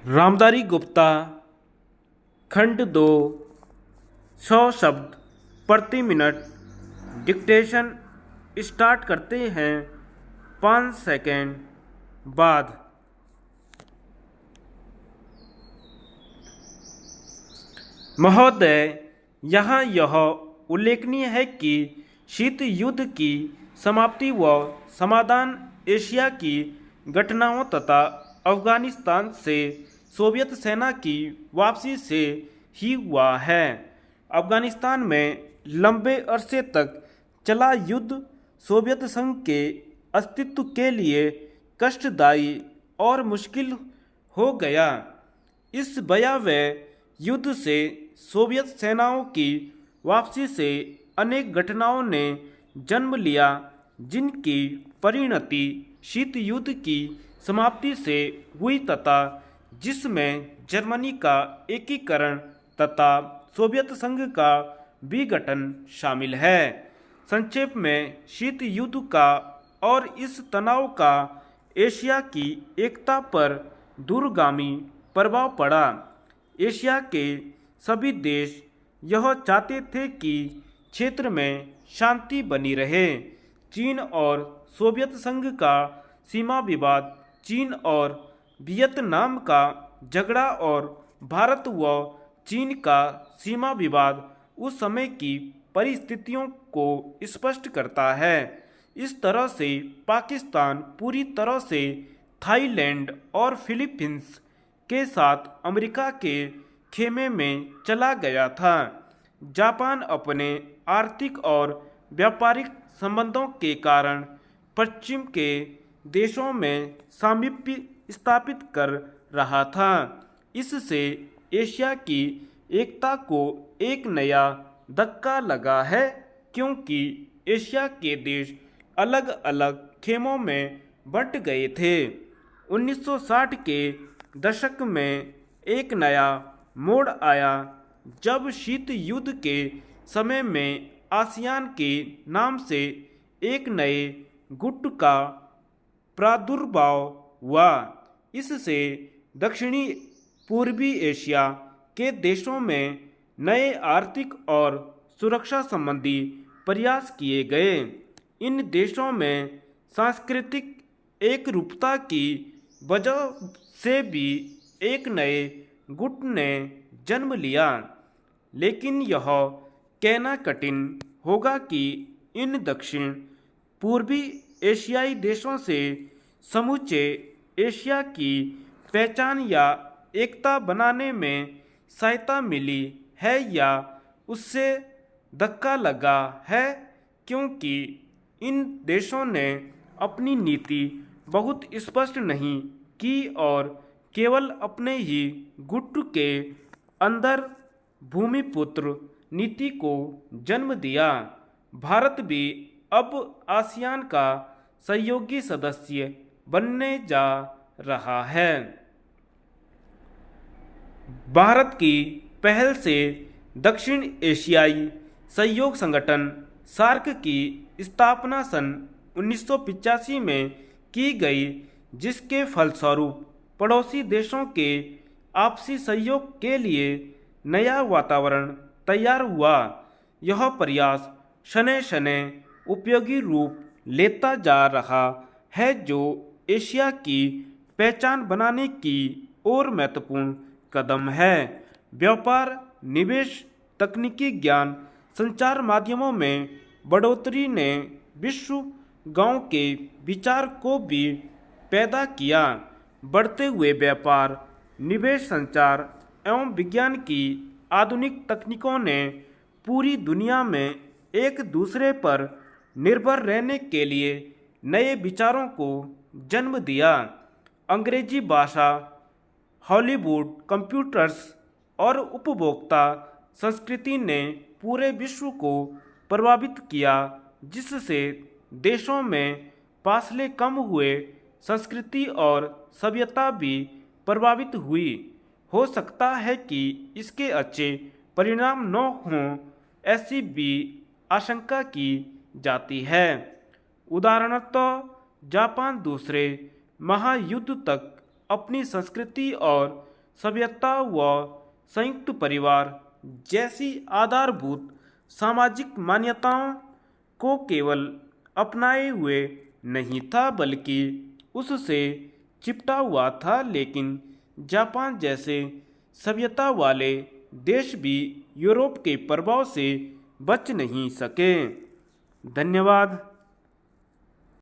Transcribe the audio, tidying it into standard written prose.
रामधारी गुप्ता खंड 2 100 शब्द प्रति मिनट डिक्टेशन स्टार्ट करते हैं 5 सेकेंड बाद। महोदय, यहाँ यह उल्लेखनीय है कि शीत युद्ध की समाप्ति व समाधान एशिया की घटनाओं तथा अफगानिस्तान से सोवियत सेना की वापसी से ही हुआ है। अफगानिस्तान में लंबे अरसे तक चला युद्ध सोवियत संघ के अस्तित्व के लिए कष्टदायी और मुश्किल हो गया। इस भयावह युद्ध से सोवियत सेनाओं की वापसी से अनेक घटनाओं ने जन्म लिया, जिनकी परिणति शीत युद्ध की समाप्ति से हुई तथा जिसमें जर्मनी का एकीकरण तथा सोवियत संघ का विघटन शामिल है। संक्षेप में, शीत युद्ध का और इस तनाव का एशिया की एकता पर दूरगामी प्रभाव पड़ा। एशिया के सभी देश यह चाहते थे कि क्षेत्र में शांति बनी रहे। चीन और सोवियत संघ का सीमा विवाद, चीन और वियतनाम का झगड़ा और भारत व चीन का सीमा विवाद उस समय की परिस्थितियों को स्पष्ट करता है। इस तरह से पाकिस्तान पूरी तरह से थाईलैंड और फिलीपींस के साथ अमेरिका के खेमे में चला गया था। जापान अपने आर्थिक और व्यापारिक संबंधों के कारण पश्चिम के देशों में सामीप्य स्थापित कर रहा था। इससे एशिया की एकता को एक नया धक्का लगा है, क्योंकि एशिया के देश अलग अलग खेमों में बंट गए थे। 1960 के दशक में एक नया मोड़ आया, जब शीत युद्ध के समय में आसियान के नाम से एक नए गुट का प्रादुर्भाव हुआ। इससे दक्षिणी पूर्वी एशिया के देशों में नए आर्थिक और सुरक्षा संबंधी प्रयास किए गए। इन देशों में सांस्कृतिक एकरूपता की वजह से भी एक नए गुट ने जन्म लिया, लेकिन यह कहना कठिन होगा कि इन दक्षिण पूर्वी एशियाई देशों से समूचे एशिया की पहचान या एकता बनाने में सहायता मिली है या उससे धक्का लगा है, क्योंकि इन देशों ने अपनी नीति बहुत स्पष्ट नहीं की और केवल अपने ही गुट के अंदर भूमिपुत्र नीति को जन्म दिया। भारत भी अब आसियान का सहयोगी सदस्य बनने जा रहा है। भारत की पहल से दक्षिण एशियाई सहयोग संगठन सार्क की स्थापना सन 1985 में की गई, जिसके फलस्वरूप पड़ोसी देशों के आपसी सहयोग के लिए नया वातावरण तैयार हुआ। यह प्रयास शनै शनै उपयोगी रूप लेता जा रहा है, जो एशिया की पहचान बनाने की ओर महत्वपूर्ण कदम है। व्यापार, निवेश, तकनीकी ज्ञान, संचार माध्यमों में बढ़ोतरी ने विश्व गांव के विचार को भी पैदा किया। बढ़ते हुए व्यापार, निवेश, संचार एवं विज्ञान की आधुनिक तकनीकों ने पूरी दुनिया में एक दूसरे पर निर्भर रहने के लिए नए विचारों को जन्म दिया। अंग्रेजी भाषा, हॉलीवुड, कंप्यूटर्स और उपभोक्ता संस्कृति ने पूरे विश्व को प्रभावित किया, जिससे देशों में फासले कम हुए, संस्कृति और सभ्यता भी प्रभावित हुई। हो सकता है कि इसके अच्छे परिणाम न हों, ऐसी भी आशंका की जाती है। उदाहरणतः जापान दूसरे महायुद्ध तक अपनी संस्कृति और सभ्यता व संयुक्त परिवार जैसी आधारभूत सामाजिक मान्यताओं को केवल अपनाए हुए नहीं था बल्कि उससे चिपटा हुआ था। लेकिन जापान जैसे सभ्यता वाले देश भी यूरोप के प्रभाव से बच नहीं सके। धन्यवाद।